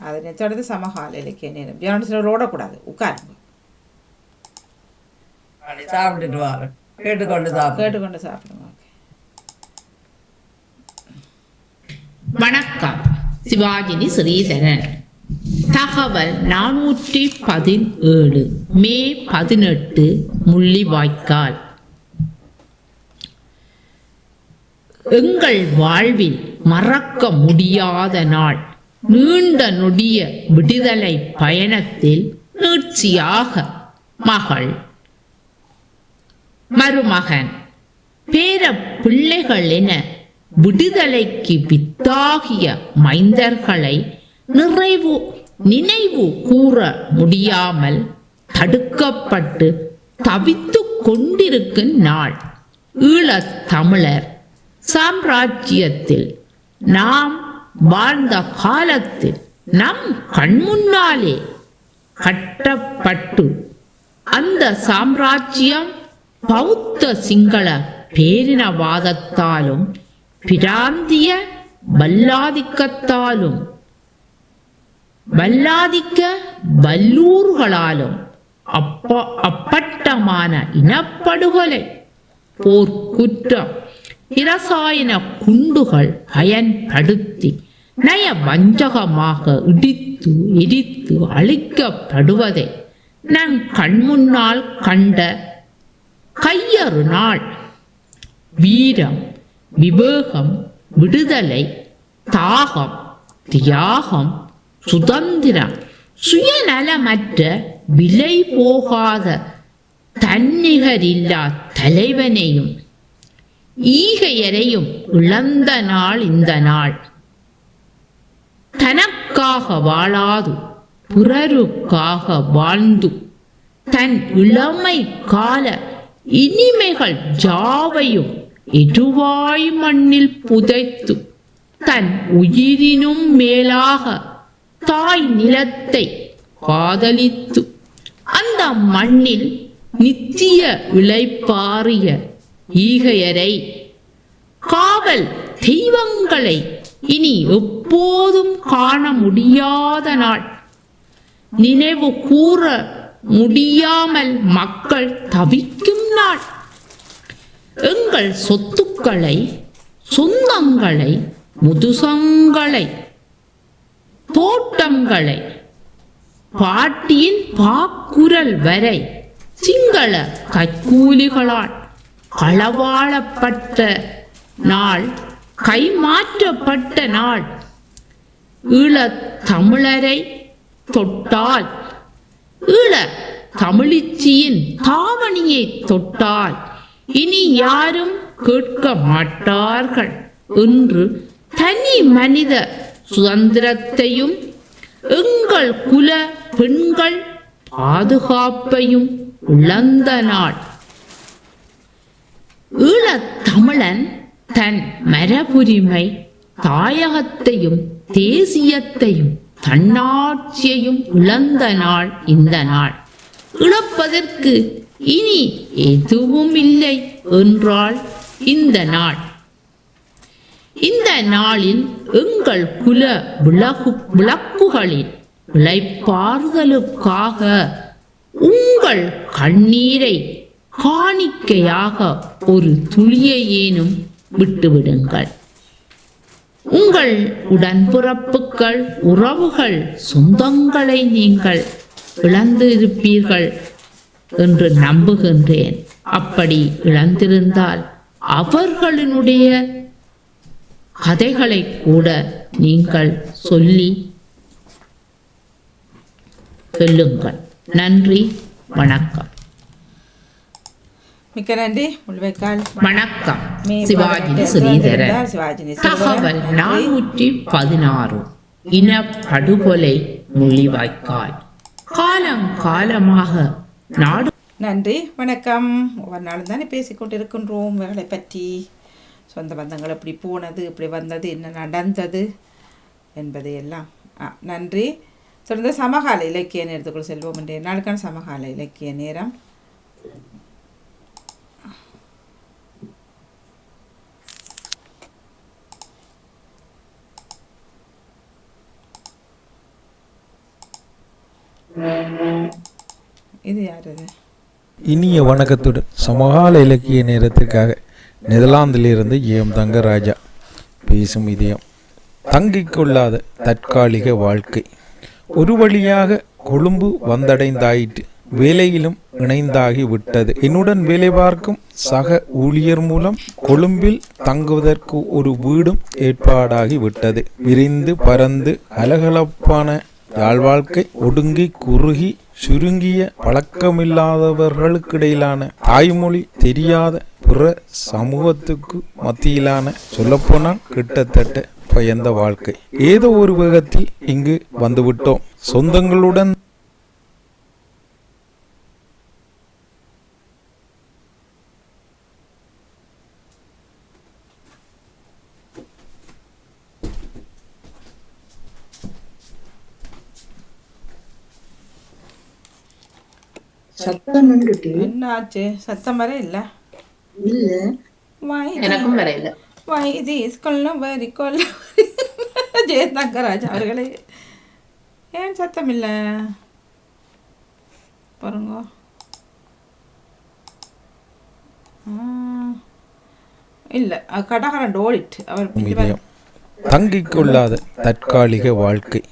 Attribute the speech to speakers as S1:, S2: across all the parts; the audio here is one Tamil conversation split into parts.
S1: அதனை தொடர்ந்து சமகால இலக்கிய நேரம். ஜேர்னலிஸ்டர் ஓடக்கூடாது, உட்காருங்க.
S2: சாப்பிட்டுட்டு வாங்க,
S1: கேட்டுக்கொண்டு சாப்பிடுங்க.
S3: வணக்கம். சிவாஜினி ஸ்ரீதரன். தகவல் 417 மே 18 முள்ளிவாய்க்கால். எங்கள் வாழ்வில் மறக்க முடியாத நாள். நீண்ட நொடிய விடுதலை பயணத்தில் நீட்சியாக மகள், மருமகன், பேர பிள்ளைகள் என விடுதலைக்கு வித்தாகிய மைந்தர்களை நினைவு கூற முடியாமல் தடுக்கப்பட்டு தவித்துக் கொண்டிருக்கும் நாள். ஈழத் தமிழர் சாம்ராஜ்யத்தில் நாம் வாழ்ந்த காலத்தில் நம் கண்முன்னாலே கட்டப்பட்டு அந்த சாம்ராஜ்யம் பௌத்த சிங்கள பேரினவாதத்தாலும் பிராந்திய வல்லாதிக்க வல்லூர்களாலும் அப்பட்டமான இனப்படுகொலை, போர்க்குற்றம், இரசாயன குண்டுகள் பயன்படுத்தி நய வஞ்சகமாக இடித்து எரித்து அழிக்கப்படுவதை நம் கண்முன்னால் கண்ட கையறு நாள். வீரம், விவேகம், விடுதலை, தாகம், தியாகம், சுதந்திரம், சுயநலமற்ற விலை போகாத தன்னிகரில்லா தலைவனையும் ஈகையரையும் இழந்த நாள் இந்த நாள். தனக்காக வாழாது பிறருக்காக வாழ்ந்து தன் இளமை கால இனிமைகள் யாவையும் எருவாய் மண்ணில் புதைத்து தன் உயிரினும் மேலாக தாய் நிலத்தை காதலித்து அந்த மண்ணில் நித்திய இளைப்பாறிய ஈகையரை, காவல் தெய்வங்களை இனி எப்போதும் காண முடியாத நாள். நினைவு கூற முடியாமல் மக்கள் தவிக்கும் நாள். எங்கள் சொத்துக்களை, சொந்தங்களை, முதுசங்களை, தோட்டங்களை, பாட்டியின் பாக்குரல் வரை சிங்கள கைக்கூலிகளால் களவாடப்பட்ட நாள், கைமாற்றப்பட்ட நாள். ஈழத் தமிழரை தொட்டால், ஈழ தமிழிச்சியின் தாவணியை தொட்டால் இனி யாரும் கேட்க மாட்டார்கள் என்று தனி மனித சுதந்திரத்தையும் எங்கள் குல பெண்கள் பாதுகாப்பையும் இழந்த நாள். ஈழத் தமிழன் தன் மரபுரிமை, தாயகத்தையும் தேசியத்தையும் தன்னாட்சியையும் இழந்த நாள் இந்த நாள். இழப்பதற்கு இனி எதுவும் இல்லை என்றால் இந்த நாள். இந்த நாளில் எங்கள் குல விளக்குகளில் இளைப்பாறுதலுக்காக உங்கள் கண்ணீரை காணிக்கையாக ஒரு துளியையேனும் விட்டுவிடுங்கள். உங்கள் உடன்பிறப்புகள், உறவுகள், சொந்தங்களை நீங்கள் இழந்திருப்பீர்கள் என்று நம்புகின்றேன். அப்படி இழந்திருந்தால் அவர்களினுடைய கதைகளை கூட நீங்கள் சொல்லுங்கள். நன்றி, வணக்கம்.
S1: மிக்க நன்றி. முள்ளிவாய்க்கால்.
S3: வணக்கம். சிவாஜினி ஸ்ரீதரன். தகவல் 416 இனப்படுகொலை முள்ளிவாய்க்கால். காலம் காலமாக நாடு.
S1: நன்றி, வணக்கம். ஒவ்வொரு நாளும் தானே பேசிக்கொண்டிருக்கின்றோம் வேலை பற்றி. சொந்த பந்தங்கள் எப்படி போனது, எப்படி வந்தது, என்ன நடந்தது என்பது எல்லாம். நன்றி. தொடர்ந்து சமகால இலக்கிய நேரத்துக்குள் செல்வோம். இன்றைய நாளுக்கான சமகால இலக்கிய நேரம். இது யார் இது?
S2: இனிய வணக்கத்துடன் சமகால இலக்கிய நேரத்திற்காக நெதர்லாந்திலிருந்து ஏம் தங்கராஜா பேசும் இதயம். தங்கிக் கொள்ளாத தற்காலிக வாழ்க்கை. ஒரு வழியாக கொழும்பு வந்தடைந்தாயிற்று. வேலையிலும் இணைந்தாகி விட்டது. என்னுடன் வேலை பார்க்கும் சக ஊழியர் மூலம் கொழும்பில் தங்குவதற்கு ஒரு வீடும் ஏற்பாடாகி விட்டது. விரிந்து பறந்து அலகலப்பான யாழ் வாழ்க்கை ஒடுங்கி குறுகி சுருங்கிய பழக்கமில்லாதவர்களுக்கிடையிலான தாய்மொழி தெரியாத பிற சமூகத்துக்கு மத்தியிலான சொல்லப்போனால் கிட்டத்தட்ட பயந்த வாழ்க்கை. ஏதோ ஒரு வேகத்தில் இங்கு வந்துவிட்டோம். சொந்தங்களுடன்
S4: சத்தம் நின்றுட்டு
S1: என்ன ஆச்சு? சத்தம் வர இல்லை.
S4: இல்ல
S3: எனக்கும் வரையில
S1: வைதி கொல்ல வரி கொல்ல ஜெயதங்கராஜ் அவர்களே, ஏன் சத்தம் இல்லை பாருங்க. இல்லை கடகரண்ட் ஓடிட்டு அவர்
S2: தங்கிக் கொள்ளாத தற்காலிக வாழ்க்கை.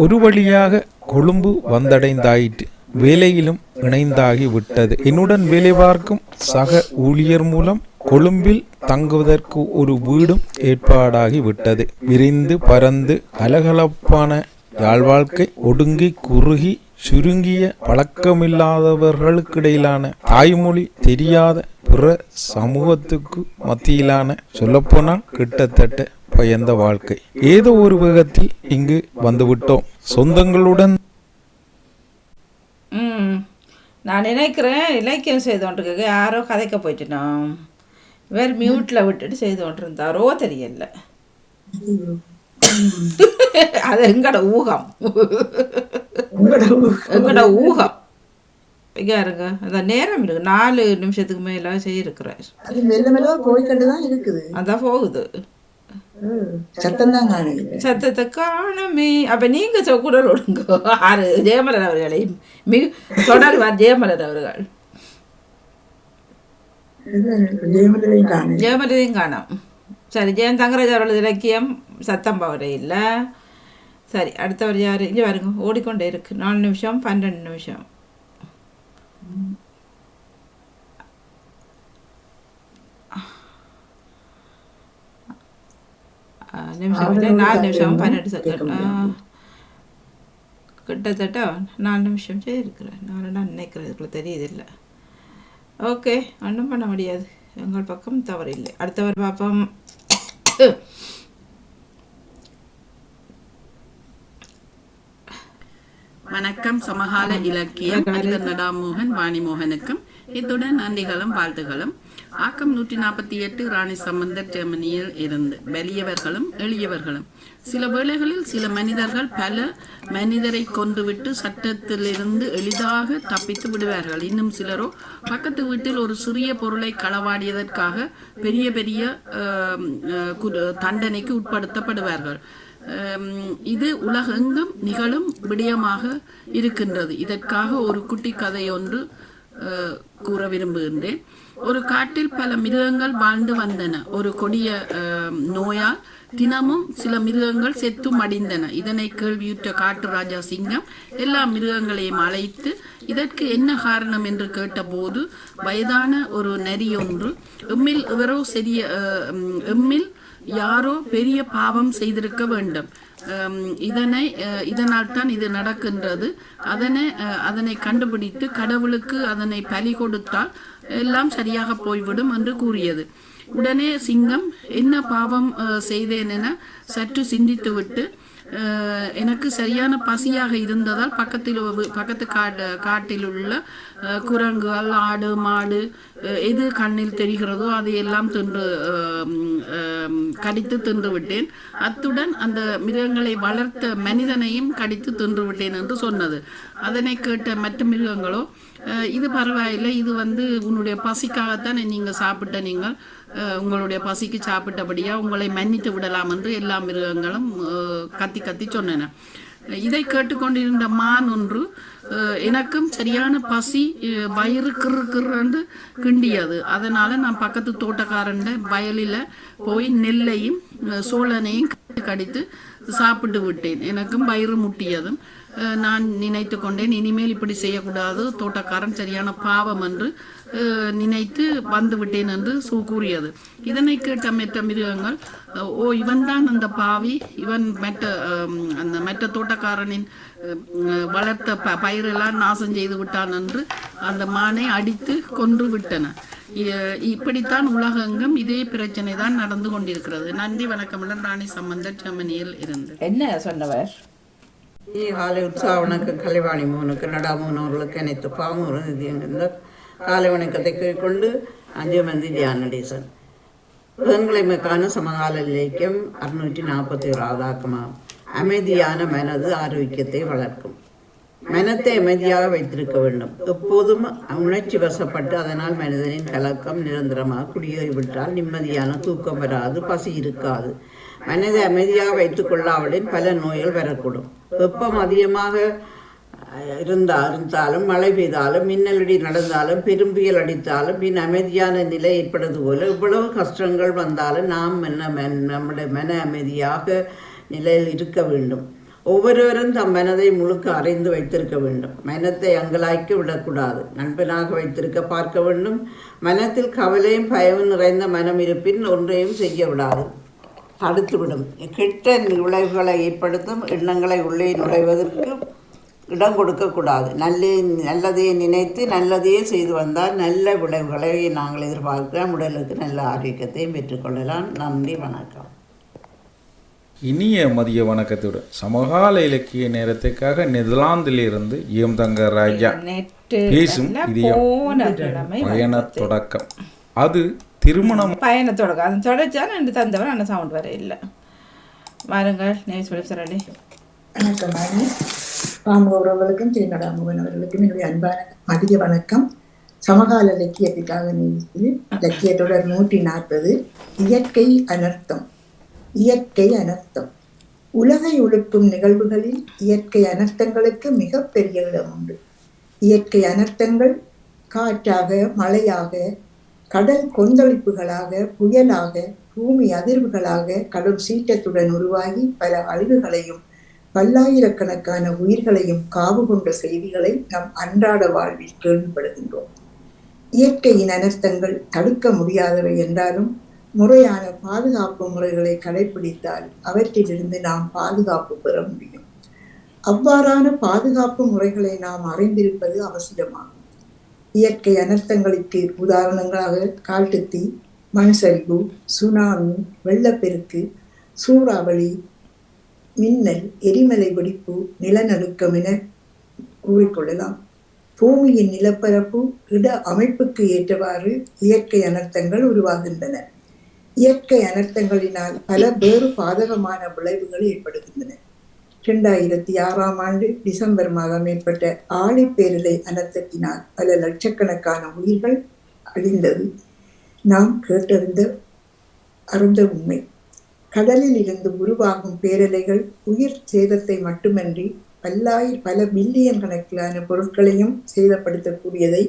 S2: ஒரு வழியாக கொழும்பு வந்தடைந்தாயிற்று. வேலையிலும் இணைந்தாகி விட்டது. என்னுடன் வேலை பார்க்கும் சக ஊழியர் மூலம் கொழும்பில் தங்குவதற்கு ஒரு வீடும் ஏற்பாடாகி விட்டது. விரிந்து பறந்து அலகலப்பான யாழ் வாழ்க்கை ஒடுங்கி குறுகி சுருங்கிய பழக்கமில்லாதவர்களுக்கிடையிலான தாய்மொழி தெரியாத பிற சமூகத்துக்கு மத்தியிலான சொல்லப்போனால் கிட்டத்தட்ட பயந்த வாழ்க்கை. ஏதோ ஒரு வேகத்தில் இங்கு வந்துவிட்டோம். சொந்தங்களுடன்
S1: நான் நினைக்கிறேன் இலக்கியம் செய்து கொண்டிருக்க யாரோ கதைக்க போயிட்டுனோம். வேறு மியூட்டில் விட்டுட்டு செய்து கொண்டிருந்தாரோ தெரியல. அது எங்கட ஊகம், எங்கட ஊகம். இங்கே இருங்க, அந்த நேரம் இருக்கு, 4 நிமிஷத்துக்கு மேலே செய்யிருக்கிறார். அதான் போகுது. சத்தத்தை காணமே. அப்ப நீங்க குரல் விடுங்க. ஆறு ஜெயமலர் அவர்களை மிக தொடர்வார். ஜெயமலர் அவர்கள் ஜெயமலரையும் காணும். சரி, ஜெயன் தங்கராஜ் அவர்களது இலக்கியம் சத்தம் பவரே இல்லை. சரி, அடுத்தவர் யாரு? இங்கே பாருங்க, ஓடிக்கொண்டே இருக்கு. 4 நிமிஷம் 12 நிமிஷம். நிமிஷம் 4 நிமிஷம் 12 செகண்ட். கிட்டத்தட்ட 4 நிமிஷம் இருக்கிறேன். நான் நினைக்கிறதுக்குள்ள தெரியுது இல்லை. ஓகே, ஒன்றும் பண்ண முடியாது. எங்கள் பக்கம் தவறு இல்லை. அடுத்தவர் பார்ப்போம்.
S5: வணக்கம். சமகால இலக்கியம் நடாமோகன் வாணிமோகனுக்கும் இத்துடன் நன்றிகளும் வாழ்த்துகளும். ஆக்கம் 148 ராணி சம்பந்தர் ஜெர்மனியில் இருந்து. வலியவர்களும் எளியவர்களும். சில வேளைகளில் சில மனிதர்கள் பல மனிதரை கொன்றுவிட்டு சட்டத்திலிருந்து எளிதாக தப்பித்து விடுவார்கள். இன்னும் சிலரோ பக்கத்து வீட்டில் ஒரு சிறிய பொருளை களவாடியதற்காக பெரிய பெரிய தண்டனைக்கு உட்படுத்தப்படுவார்கள். இது உலகெங்கும் நிகழும் விடயமாக இருக்கின்றது. இதற்காக ஒரு குட்டி கதை ஒன்று கூற விரும்புகின்றேன். ஒரு காட்டில் பல மிருகங்கள் வாழ்ந்து வந்தன. ஒரு கொடிய நோயால் தினமும் சில மிருகங்கள் செத்து மடிந்தன. இதனை கேள்வியுற்ற காட்டு ராஜா சிங்கம் எல்லா மிருகங்களையும் அழைத்து இதற்கு என்ன காரணம் என்று கேட்டபோது வயதான ஒரு நரி ஒன்று எம்மில் யாரோ பெரிய பாவம் செய்திருக்க வேண்டும். இதனால் தான் இது நடக்கின்றது. அதனை கண்டுபிடித்து கடவுளுக்கு அதனை பலி கொடுத்தால் எல்லாம் சரியாக போய்விடும் என்று கூறியது. உடனே சிங்கம் என்ன பாவம் செய்தேன் என சற்று சிந்தித்துவிட்டு, எனக்கு சரியான பசியாக இருந்ததால் பக்கத்து காட்டில் உள்ள குரங்குகள், ஆடு, மாடு எது கண்ணில் தெரிகிறதோ அதையெல்லாம் கடித்து தின்று விட்டேன். அத்துடன் அந்த மிருகங்களை வளர்த்த மனிதனையும் கடித்து தின்று விட்டேன் என்று சொன்னது. அதனை கேட்ட மற்ற மிருகங்களோ, இது பரவாயில்லை, இது உன்னுடைய பசிக்காகத்தான் நீங்கள் சாப்பிட்ட, நீங்கள் உங்களுடைய பசிக்கு சாப்பிட்டபடியா உங்களை மன்னித்து விடலாம் என்று எல்லா மிருகங்களும் கத்தி கத்தி சொன்னன. இதை கேட்டுக்கொண்டிருந்த மான் ஒன்று எனக்கும் சரியான பசி, வயிறு கிறு கிண்டியது. அதனால நான் பக்கத்து தோட்டக்காரன் வயலில் போய் நெல்லையும் சோழனையும் கடித்து சாப்பிட்டு விட்டேன். எனக்கும் வயிறு முட்டியதும் நான் நினைத்து கொண்டேன், இனிமேல் இப்படி செய்யக்கூடாது, தோட்டக்காரன் சரியான பாவம் என்று நினைத்து வந்து விட்டேன் என்று கூறியது. இதனை கேட்ட மற்ற மிருகங்கள், ஓ இவன் தான் அந்த பாவி, இவன் அந்த மற்ற தோட்டக்காரனின் வளர்த்த பயிரெல்லாம் நாசம் செய்து விட்டான் என்று அந்த மானை அடித்து கொன்று விட்டன. இப்படித்தான் உலகெங்கும் இதே பிரச்சனை தான் நடந்து கொண்டிருக்கிறது. நன்றி, வணக்கம். ராணி சம்பந்தர், ஜெர்மனியில் இருந்து.
S1: என்ன சொன்னவர்?
S6: காலை உற்சாவனுக்கு கலைவாணி மூனுக்கு நடாமூனவர்களுக்கு அனைத்து பாமுறுதியங்கிருந்த காலை வணக்கத்தை கொண்டு அஞ்சுமந்தி தியானடேசன். பெண்களைமைக்கான சமகால இலக்கியம் 641 ஆக்கமாகும். அமைதியான மனது ஆரோக்கியத்தை வளர்க்கும். மனத்தை அமைதியாக வைத்திருக்க வேண்டும். எப்போதும் உணர்ச்சி வசப்பட்டு அதனால் மனிதனின் கலக்கம் நிரந்தரமாக குடியேறிவிட்டால் நிம்மதியான தூக்கம் வராது, பசி இருக்காது. மனதை அமைதியாக வைத்துக் கொள்ளாவிடின் பல நோய்கள் வரக்கூடும். வெப்பம் அதிகமாக இருந்தாலும், மழை பெய்தாலும், மின்னலடி நடந்தாலும், பெரும்புயல் அடித்தாலும், பின் அமைதியான நிலை ஏற்படுவது போல இவ்வளவு கஷ்டங்கள் வந்தாலும் நாம் நம்முடைய மன அமைதியாக நிலையில் இருக்க வேண்டும். ஒவ்வொருவரும் தம் மனதை முழுக்க அறிந்து வைத்திருக்க வேண்டும். மனத்தை அங்கலாய்க்க விடக்கூடாது. நண்பனாக வைத்திருக்க பார்க்க வேண்டும். மனத்தில் கவலையும் பயமும் நிறைந்த மனம் இருப்பின் ஒன்றையும் செய்ய விடாது, தடுத்துவிடும். கெட்ட விளைவுகளை ஏற்படுத்தும் எண்ணங்களை உள்ளே நுழைவதற்கு இடம் கொடுக்கக்கூடாது. நல்லதையே நினைத்து நல்லதையே செய்து வந்தால் நல்ல விளைவுகளை நாங்கள் எதிர்பார்க்கலாம். உடலுக்கு நல்ல ஆரோக்கியத்தையும் பெற்றுக்கொள்ளலாம். நன்றி, வணக்கம்.
S2: இனிய மதிய வணக்கத்துடன் சமகால இலக்கிய நேரத்துக்காக நெதர்லாந்திலிருந்து எம் தங்க ராஜா பேசும் பயண தொடக்கம். அது திருமணம்
S1: பயண தொடக்கம். அது தொடச்சா ரெண்டு தந்தவர் அந்த சவுண்ட் வர இல்லை. வாருங்கள் நேசரளி.
S4: வணக்கம் அண்ணி. பாம்பு உறவுகளுக்கும் திருநடாமுகன் அவர்களுக்கும் என்னுடைய அன்பான மதிய வணக்கம். சமகால இலக்கியத்துக்காக இலக்கிய தொடர் 140 இயற்கை அனர்த்தம். இயற்கை அனர்த்தம். உலகை உழுக்கும் நிகழ்வுகளில் இயற்கை அனர்த்தங்களுக்கு மிக பெரிய இடம் உண்டு. இயற்கை அனர்த்தங்கள் காற்றாக, மழையாக, கடல் கொந்தளிப்புகளாக, புயலாக, பூமி அதிர்வுகளாக, கடும் சீற்றத்துடன் உருவாகி பல அழிவுகளையும் பல்லாயிரக்கணக்கான உயிர்களையும் காவு கொண்ட செய்திகளை நம் அன்றாட வாழ்வில் கேள்விப்படுகின்றோம். இயற்கையின் அனர்த்தங்கள் தடுக்க முடியாதவை என்றாலும் முறையான பாதுகாப்பு முறைகளை கடைபிடித்தால் அவற்றிலிருந்து நாம் பாதுகாப்பு பெற முடியும். அவ்வாறான பாதுகாப்பு முறைகளை நாம் அறிந்திருப்பது அவசியமாகும். இயற்கை அனர்த்தங்களுக்கு உதாரணங்களாக காட்டுத்தீ, மண் சரிவு, சுனாமி, வெள்ளப்பெருக்கு, சூறாவளி, மின்னல், எரிமலை வெடிப்பு, நிலநடுக்கம் என கூறிக்கொள்ளலாம். பூமியின் நிலப்பரப்பு இட அமைப்புக்கு ஏற்றவாறு இயற்கை அனர்த்தங்கள் உருவாகின்றன. இயற்கை அனர்த்தங்களினால் பல வேறு பாதகமான விளைவுகள் ஏற்படுகின்றன. 2006 டிசம்பர் மாதம் ஏற்பட்ட ஆழிப்பேரலை அனர்த்தத்தினால் பல லட்சக்கணக்கான உயிர்கள் அழிந்தது நாம் கேட்டறிந்த உண்மை. கடலில் இருந்து உருவாகும் பேரலைகள் உயிர் சேதத்தை மட்டுமன்றி பல பில்லியன் கணக்கிலான பொருட்களையும் சேதப்படுத்தக்கூடியவை.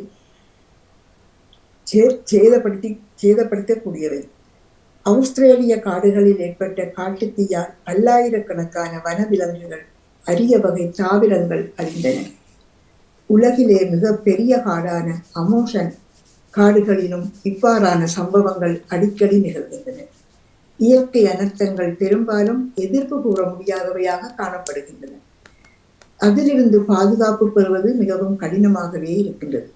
S4: ஆஸ்திரேலிய காடுகளில் ஏற்பட்ட காட்டுத்தீயால் பல்லாயிரக்கணக்கான வனவிலங்குகள், அரிய வகை தாவரங்கள் அழிந்தன. உலகிலே மிக பெரிய காடான அமேசான் காடுகளிலும் இவ்வாறான சம்பவங்கள் அடிக்கடி நிகழ்கின்றன. இயற்கை அனர்த்தங்கள் பெரும்பாலும் எதிர்ப்பு கூற முடியாதவையாக காணப்படுகின்றன. அதிலிருந்து பாதுகாப்பு பெறுவது மிகவும் கடினமாகவே இருக்கின்றது.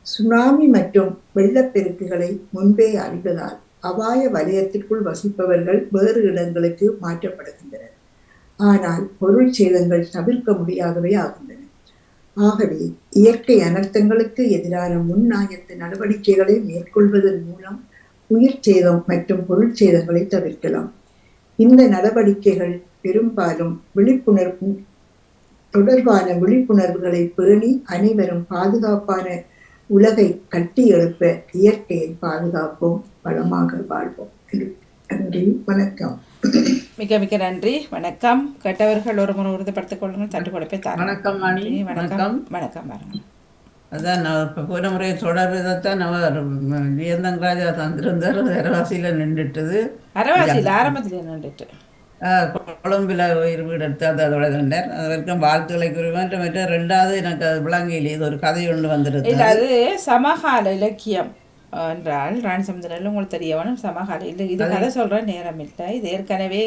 S4: சுனாமி மற்றும் வெள்ளப்பெருக்குகளை முன்பே அறிவதால் அபாய வலயத்திற்குள் வசிப்பவர்கள் வேறு இடங்களுக்கு மாற்றப்படுகின்றனர். ஆனால் பொருள் சேதங்கள் தவிர்க்க முடியாதவை ஆகின்றன. ஆகவே இயற்கை அனர்த்தங்களுக்கு எதிரான முன்னாயத்த நடவடிக்கைகளை மேற்கொள்வதன் மூலம் உயிர் சேதம் மற்றும் பொருள் சேதங்களை தவிர்க்கலாம். இந்த நடவடிக்கைகள் பெரும்பாலும் தொடர்பான விழிப்புணர்வுகளை பேணி அனைவரும் பாதுகாப்பான உலகை கட்டி எழுப்ப இயற்கையை பாதுகாப்போம், வளமாக வாழ்வோம். நன்றி, வணக்கம்.
S1: மிக்க மிக்க நன்றி. வணக்கம். கேட்டவர்கள் ஒரு முறை உறுதிப்படுத்திக் கொள்ளுங்கள். தட்டு கொடுப்பே தாங்க.
S6: வணக்கம் மணி.
S1: வணக்கம். வணக்கம் பாருங்க.
S6: அதான் நான் இப்போ போன முறை தொடர்றதைத்தான் அவர் வியந்தங்கராஜா தந்திருந்தார். அரவாசியில் நின்றுட்டுது.
S1: அரவாசியில் ஆரம்பத்தில் நின்றுட்டு
S6: கொழும்பில் வீடு எடுத்து அதோட நின்றார். அதற்கும் வாழ்த்துக்களை குறிப்பாட்டு மற்ற ரெண்டாவது எனக்கு அது விளங்கையில் இது ஒரு கதை ஒன்று வந்துருக்கு.
S1: இல்லை, அது சமகால இலக்கியம் என்றால் ராணி சமுத்திரம் உங்களுக்கு தெரிய வேணும். சமகால இல்லை, இது கதை சொல்கிற நேரம் இல்லை. இது ஏற்கனவே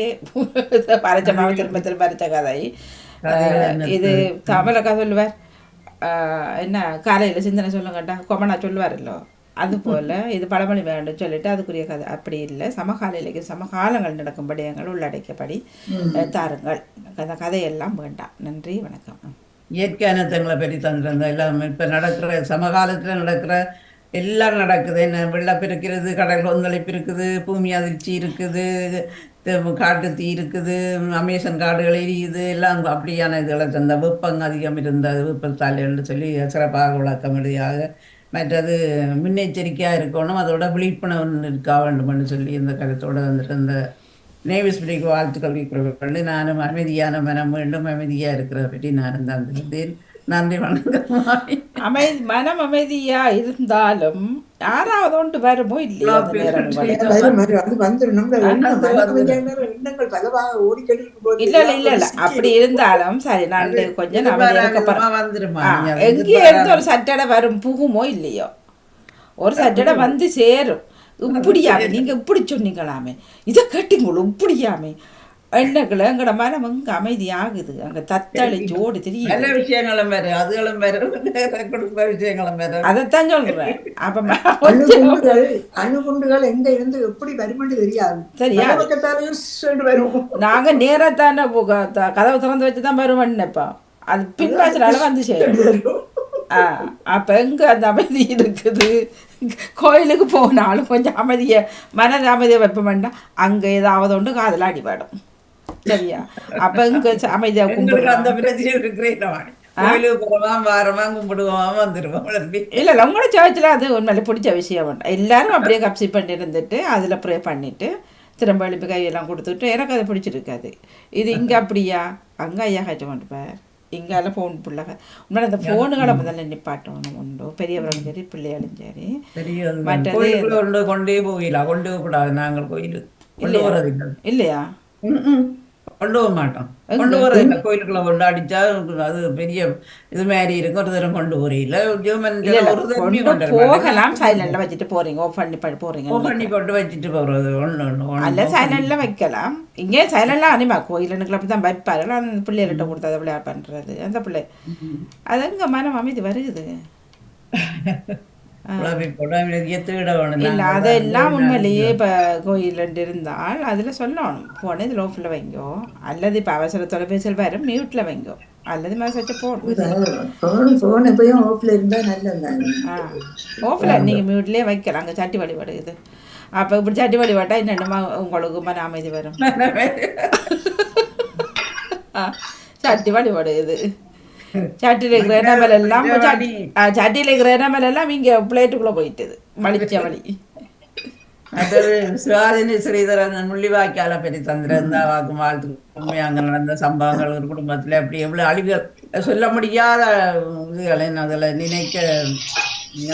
S1: பரச்சமாக திரும்ப திரும்ப பறித்த கதை. இது தமிழக்கா சொல்லுவார் என்ன காலையில் சிந்தனை சொல்லுங்கட்டா கொமனா சொல்லுவார்ல்லோ, அதுபோல் இது பழமொழி வேண்டும் சொல்லிட்டு அதுக்குரிய கதை அப்படி இல்லை. சமகால இலக்கியம் சமகாலங்கள் நடக்கும் விடயங்கள் உள்ளடக்கியபடி தாருங்கள். அந்த கதையெல்லாம் வேண்டாம். நன்றி, வணக்கம்.
S6: இயற்கையான தங்களை பற்றி தந்திருந்த எல்லாம் இப்போ நடக்கிற சமகாலத்தில் நடக்கிற எல்லாம் நடக்குது. என்ன வெள்ளப்பெருக்கு இருக்குது, கடல் கொந்தளிப்பு இருக்குது, பூமி அதிர்ச்சி இருக்குது, காட்டு தீ இருக்குது, அமேசான் காடுகள் எரியுது, எல்லாம் அப்படியான இதுகளை தந்த வெப்பம் அதிகம் இருந்தது வெப்பத்தாலைன்னு சொல்லி சிறப்பாக விளக்கமடியாக. மற்றது முன்னெச்சரிக்கையாக இருக்கணும், அதோட விழிப்புணர்வு இருக்க வேண்டும்னு சொல்லி இந்த கருத்தோடு வந்துட்டு நேவிஸ்பிரிக்கு வாழ்த்துக்கள் வைக்கிறவர்கள். நானும் அமைதியான மனம் வேண்டும், அமைதியாக இருக்கிறத பற்றி நானும் தந்திருந்தேன். நன்றி, வணக்கம்.
S1: மனம் அமைதியா இருந்தாலும் யாராவது ஒன்று வருமோ இல்லையா இல்ல அப்படி இருந்தாலும் சரி. நான் கொஞ்சம் எங்கே இருந்து ஒரு சட்டடை வரும் புகுமோ இல்லையோ, ஒரு சட்டடை வந்து சேரும். இப்படியாமே நீங்க இப்படி சொன்னீங்களாமே, இதை கட்டிங்களும் இப்படியாமே எண்ணங்களை எங்களோட மனம் அங்க அமைதி ஆகுது. அங்க தத்தளிச்சு ஓடி தெரியும்.
S6: நல்ல விஷயங்களும் வேறு, அதுகளும் வேறு, குடும்ப விஷயங்களும் வேறு.
S1: அதைத்தான் சொல்றேன். அப்ப
S4: அணுகுண்டுகள் எங்க இருந்து எப்படி வருமென்று தெரியாது.
S1: சரியா, நாங்க நேரத்தான கதவை திறந்து வச்சுதான் வருவோம்ப்பா. அது பின்வாசலால வந்து சேரும். அப்ப எங்க அந்த அமைதி இருக்குது. கோயிலுக்கு போனாலும் கொஞ்சம் அமைதியை மன அமைதியை வைப்ப வேண்டாம். அங்க ஏதாவது ஒன்று காதல அடிபடும். சரியா, அப்ப இங்க அமைதியா கும்பிடுவோம். இல்ல உங்களோட சர்ச்சில் அது உண்மையில பிடிச்ச விஷயம் வேண்டாம். எல்லாரும் அப்படியே கப்சி பண்ணி இருந்துட்டு அதுல ப்ரே பண்ணிட்டு திரும்ப எழுப்பி கையெல்லாம் கொடுத்துட்டு எனக்கு அது பிடிச்சிருக்காது. இது இங்க அப்படியா, அங்க ஐயா காய்ச்சி கொண்டுப்பார், இங்கால ஃபோன் பிள்ளைங்க உண்மையில அந்த ஃபோனுகளை முதல்ல நிப்பாட்டணும். உண்டு பெரியவர்களும் சரி பிள்ளைகளும் சரி. மற்றது
S6: கொண்டே போகலாம், கொண்டு போகக்கூடாது. நாங்கள் கோயிலுக்கு
S1: இல்லையா
S6: கொண்டு போக மாட்டோம். கொண்டு போறது இல்லை, கோயிலுக்குள்ள கொண்டு அடிச்சா அது பெரிய இது மாதிரி இருக்கும். ஒரு தரம் கொண்டு போறீங்களா
S1: போகலாம். சைலண்ட்ல வச்சுட்டு போறீங்க, ஆஃப் பண்ணி போறீங்க,
S6: ஆஃப் பண்ணி போட்டு வச்சுட்டு போறது ஒன்று
S1: அல்ல சைலண்ட்ல வைக்கலாம். இங்கே சைலண்ட்லாம் அனிமா கோயிலுக்கு அப்படி தான் வைப்பாரு. அந்த பிள்ளைகிட்ட கொடுத்து அதை விளையாட பண்றது அந்த பிள்ளை அது எங்க மனம் அமைதி வருகுது. இல்லை அதெல்லாம் உண்மையிலேயே இப்போ கோயில் இருந்தால் அதில் சொல்லணும், போன இதில் ஓஃபில் வைங்கோ, அல்லது இப்போ அவசர தொலைபேசியில் வேறு மியூட்டில் வைங்கோ, அல்லது மெசேஜை ஓஃபில் நீங்கள் மியூட்லேயே வைக்கலாம். அங்கே சட்டி வழிபாடுது. அப்போ இப்படி சட்டி வழிபாட்டா என்னென்னமா உங்களுக்கு மன அமைதி வரும். சட்டி வழிபாடுது. சட்டியில் இருக்கிற எண்ணமல் எல்லாம் சட்டியில் இருக்கிற எண்ணமல் எல்லாம் இங்கே பிளேட்டுக்குள்ளே போயிட்டுது மலிச்ச வழி.
S6: அதாவது சுவாதினி ஸ்ரீதரன் முள்ளிவாய்க்கால பெரிய தந்திரந்தா வாக்கு வாழ்த்து அங்கே நடந்த சம்பவங்கள் ஒரு குடும்பத்தில் அப்படி எவ்வளோ அழிவுகள் சொல்ல முடியாத இதுகளை அதில் நினைக்க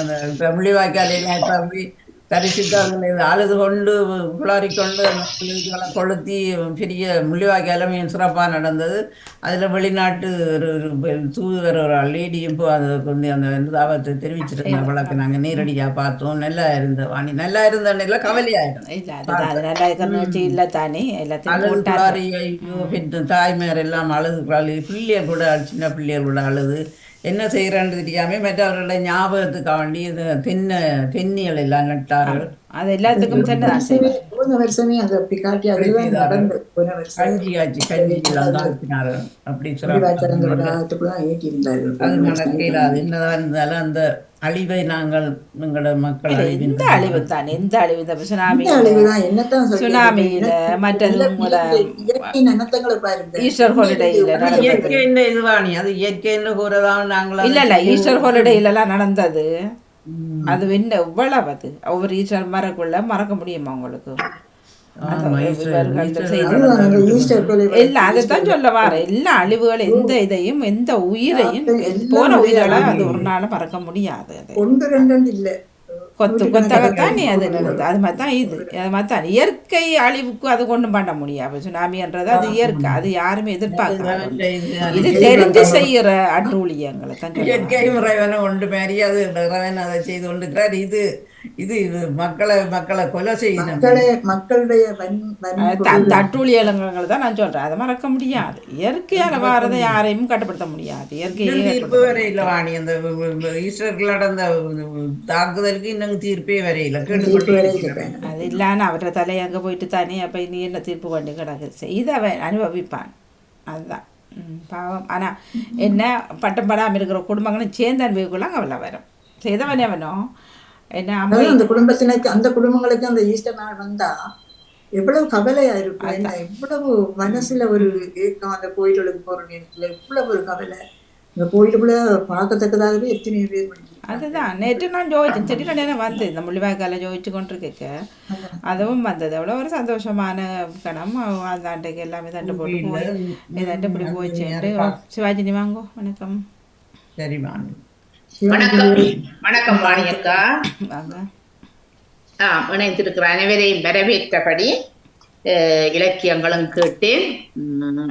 S6: அந்த முள்ளிவாய்க்காலையில் இப்போ அப்படி தரிசித்தார்கள் அழுது கொண்டு குளாரிக்கொண்டு இதுகளை கொளுத்தி பெரிய முள்ளிவாய்க்காலம் சிறப்பாக நடந்தது. அதில் வெளிநாட்டு ஒரு தூதுவர் ஒரு லேடியும் அதை கொண்டு அந்த தாபத்தை தெரிவிச்சிருந்த வழக்கு நாங்கள் நேரடியாக பார்த்தோம். நல்லா இருந்த வாணி, நல்லா இருந்த கவலையாயிடும். அழுது குளாரி தாய்மார் எல்லாம் அழுது பிள்ளையர் கூட சின்ன பிள்ளையர் கூட அழுது என்ன செய்யறான்னு தெரியாம மற்றவர்களோட ஞாபகத்துக்காக வேண்டி தென்னிகள் எல்லாம் நட்டார்கள்.
S1: அது எல்லாத்துக்கும்
S6: அப்படி என்னதான் இருந்தாலும் அந்த அழிவை நாங்கள் எங்களோட மக்கள்
S1: எந்த அழிவு தான் எந்த அழிவு இந்த சுனாமியில மற்றது ஈஸ்டர் ஹாலிடேயில
S6: இதுவாணி அது இயற்கைன்னு கூறதான் நாங்கள்
S1: இல்ல இல்ல ஈஸ்டர் ஹாலிடேயில எல்லாம் நடந்தது. அது என்ன இவ்வளவு அது ஒவ்வொரு ஈஸ்டர் மறக்குள்ள மறக்க முடியுமா உங்களுக்கு? இவர்கள் செய்த
S4: அதுதான் அந்த ஈஸ்டர் கொலை
S1: எல்லாம் அதைத்தான் சொல்ல வார எல்லா அழிவுகளும் எந்த இதையும் எந்த உயிரையும் போன உயிரை அது ஒரு நாளும் மறக்க முடியாது. அது
S4: ஒன்று ரெண்டு இல்லை,
S1: கொத்தகத்தான் நீ அது நடந்தது. அது மாதிரி தான் இது, அது மாதிரி தான் இயற்கை அழிவுக்கு அது கொண்டும் பண்ண முடியாது. சுனாமின்றது அது இயற்கை, அது யாருமே எதிர்பார்க்க. இது தெரிஞ்சு செய்யற அட்டூழியங்களை தான்
S6: இயற்கை இறைவனை ஒன்று மாரி அது இறைவன் அதை செய்து கொண்டிருக்கிறார். இது இது இது மக்களை கொலை செய்யணும்.
S4: மக்களுடைய
S1: அட்டூழியங்களை தான் நான் சொல்றேன். அதை மறக்க முடியாது. இயற்கையான வாரதை யாரையும் கட்டுப்படுத்த முடியாது. இயற்கையே
S6: தீர்ப்பு வரையில வாணி அந்த ஈஸ்டர்கள் நடந்த தாக்குதலுக்கு இன்னும் தீர்ப்பே வரையில கேட்டுக்கொண்டு
S1: அது இல்லான்னு அவரை தலையை அங்கே போயிட்டு தானே அப்போ நீ என்ன தீர்ப்பு பண்ணி கிடக்கு செய்தவன் அனுபவிப்பான். அதுதான் பாவம். ஆனால் என்ன பட்டம் படாமல் இருக்கிற குடும்பங்களும் சேர்ந்து அனுபவிக்கலாம் அவளை வரும். செய்தவனே அவனும் என்ன
S4: அந்த குடும்பத்தினருக்கு அந்த குடும்பங்களுக்கு அந்த ஈஸ்டர் நாள் வந்தா எவ்வளவு கவலையா இருக்கும். என்ன எவ்வளவு மனசுல ஒரு ஏக்கம். அந்த கோயில்களுக்கு போற நேரத்துல எவ்வளவு ஒரு கவலை. இந்த கோயிலுக்குள்ள பார்க்கத்தக்கதாகவே எத்தனை பேர்.
S1: அதுதான் நேற்று நான் ஜோதிச்சேன் செடியில நேரம் வந்து இந்த முள்ளிவாய்க்கால ஜோதிச்சு கொண்டிருக்க அதுவும் வந்தது. எவ்வளோ ஒரு சந்தோஷமான கணம். அந்த அண்டைக்கு எல்லாமே தண்டு போட்டு போய் இதண்டு இப்படி போயிடுச்சு. சிவாஜினி வாங்கோ. வணக்கம்.
S6: சரி வாங்க.
S3: வணக்கம். வணக்கம் வாணி அக்கா.
S1: வாங்க.
S3: இணைந்திருக்கிற அனைவரையும் வரவேற்றபடி இலக்கியங்களும் கேட்டேன்.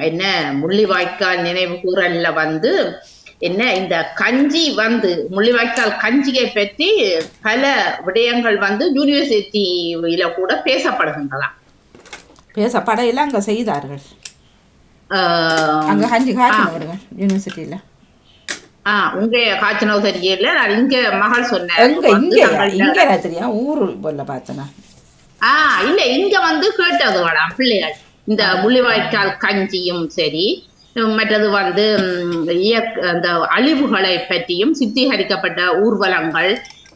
S3: என்ன முள்ளிவாய்க்கால் நினைவு கூறல்ல வந்து என்ன இந்த கஞ்சி வந்து முள்ளிவாய்க்கால் கஞ்சியை பற்றி பல விடயங்கள் வந்து யூனிவர்சிட்டியில கூட பேசப்படுகின்றன.
S1: பேசப்படையில அங்க செய்தார்கள். அங்க கஞ்சி காய்ச்சினவர்கள் யூனிவர்சிட்டியில.
S3: உங்க காய்ச்சனவு தெரியல. நான் இங்க மகள் சொன்னேன்.
S1: தெரியும் ஊரு போல பார்த்தனா.
S3: இல்ல இங்க வந்து கேட்டது வேடாம் பிள்ளைகள் இந்த முள்ளிவாய்க்கால் கஞ்சியும் சரி, மற்றது வந்து அந்த அழிவுகளை பற்றியும் சித்தீகரிக்கப்பட்ட ஊர்வலங்கள்,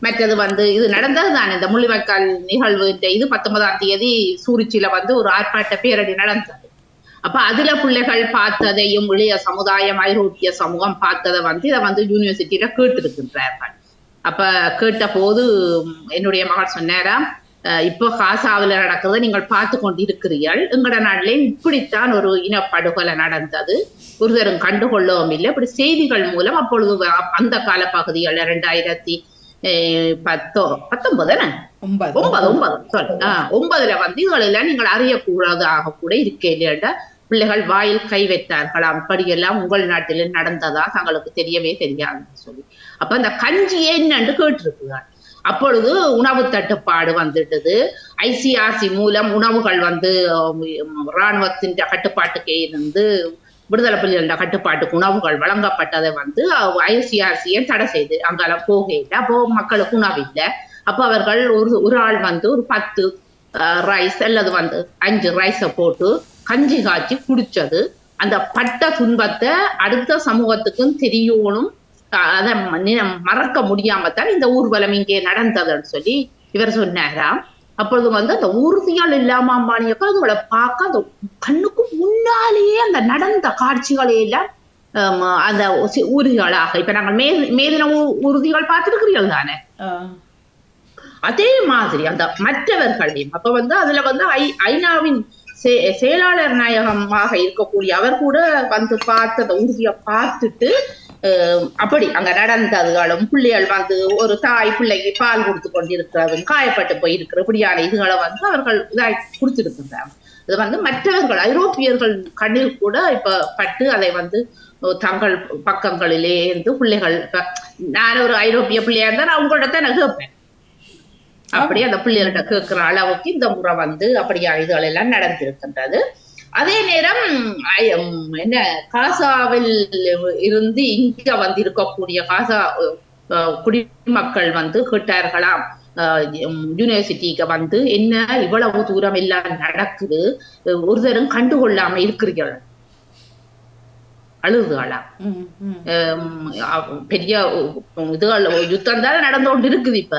S3: மற்றது வந்து இது நடந்தது தான் இந்த முள்ளிவாய்க்கால் நிகழ்வு. இது 19ஆம் தேதி சூரிச்சியில வந்து ஒரு ஆர்ப்பாட்ட பேரடி நடந்தது. அப்ப அதுல பிள்ளைகள் பார்த்ததையும் இளைய சமுதாயம் ஐரோப்பிய சமூகம் பார்த்ததை வந்து இதை வந்து யூனிவர்சிட்டியில கேட்டிருக்கின்றார்கள். அப்ப கேட்ட போது என்னுடைய மகள் சொன்னாராம், இப்போ காசாவில் நடக்கிறத நீங்கள் பார்த்து கொண்டு இருக்கிறீர்கள். எங்கட நாட்டிலே இப்படித்தான் ஒரு இனப்படுகொலை நடந்தது, ஒருவரும் கண்டுகொள்ளவும் இல்லை. இப்படி செய்திகள் மூலம் அப்பொழுது அந்த கால பகுதிகள் 2019 வந்து இதுகளெல்லாம் நீங்கள் அறியக்கூடாதாக கூட இருக்க பிள்ளைகள் வாயில் கை வைத்தார்களாம். அப்படியெல்லாம் உங்கள் நாட்டில் நடந்ததா தங்களுக்கு தெரியவே தெரியாதுன்னு சொல்லி. அப்ப அந்த கஞ்சி என்னன்னு கேட்டிருக்கிறார். அப்பொழுது உணவு தட்டுப்பாடு வந்துட்டது. ICRC மூலம் உணவுகள் வந்து இராணுவத்தின் கட்டுப்பாட்டுக்கே இருந்து விடுதலை புலிகள கட்டுப்பாட்டுக்கு உணவுகள் வழங்கப்பட்டதை வந்து ICRC தடை செய்து அங்கால போகையில அப்போ மக்களுக்கு உணவு இல்லை. அப்ப அவர்கள் ஒரு ஆள் வந்து ஒரு 10 ரைஸ் அல்லது வந்து 5 ரைஸை போட்டு கஞ்சி காய்ச்சி குடிச்சது. அந்த பட்ட துன்பத்தை அடுத்த சமூகத்துக்கும் தெரியணும், அதை மறக்க முடியாமத்தான் இந்த ஊர்வலம் இங்கே நடந்ததுன்னு சொல்லி இவர் சொன்னாராம். அப்பொழுது வந்து அந்த உறுதியால் இல்லாம அம்பானியக்கா அதோட பார்க்க அந்த கண்ணுக்கு முன்னாலேயே அந்த நடந்த காட்சிகளையெல்லாம் அந்த உறுதிகளாக இப்ப நாங்கள் மேதின உறுதிகள் பார்த்திருக்கிறீர்கள் தானே, அதே மாதிரி அந்த மற்றவர்களையும் அப்ப வந்து அதுல வந்து ஐநாவின் செயலாளர் நாயகமாக இருக்கக்கூடிய அவர் கூட வந்து பார்த்து அந்த உறுதியை பார்த்துட்டு அப்படி அங்க நடந்ததுகளும் பிள்ளைகள் வந்து ஒரு தாய் பிள்ளைக்கு பால் கொடுத்து கொண்டிருக்கிறதும் காயப்பட்டு போயிருக்கிற இப்படியான இதுகளை வந்து அவர்கள் இதாய் கொடுத்திருக்கிறாங்க. இது வந்து மற்றவர்கள் ஐரோப்பியர்கள் கண்ணில் கூட இப்ப பட்டு அதை வந்து தங்கள் பக்கங்களிலே இருந்து பிள்ளைகள் நான் ஒரு ஐரோப்பிய பிள்ளையா இருந்தா நான் உங்கள்கிட்ட தான் நான் கேட்பேன். அப்படி அந்த பிள்ளைகள்கிட்ட கேட்கிற அளவுக்கு இந்த முறை வந்து அப்படியான இதுகள் எல்லாம் நடந்திருக்கின்றது. அதே நேரம் என்ன காசாவில் இருந்து இங்க வந்து இருக்கக்கூடிய காசா குடிமக்கள் வந்து கேட்டார்களாம் யூனிவர்சிட்டிக்கு வந்து என்ன இவ்வளவு தூரம் எல்லாம் நடக்குது, ஒருத்தரும் கண்டுகொள்ளாம இருக்கிறீர்கள் அழுதுகளா. பெரிய இதுகள் யுத்தம் தான் நடந்து கொண்டு இருக்குது இப்ப.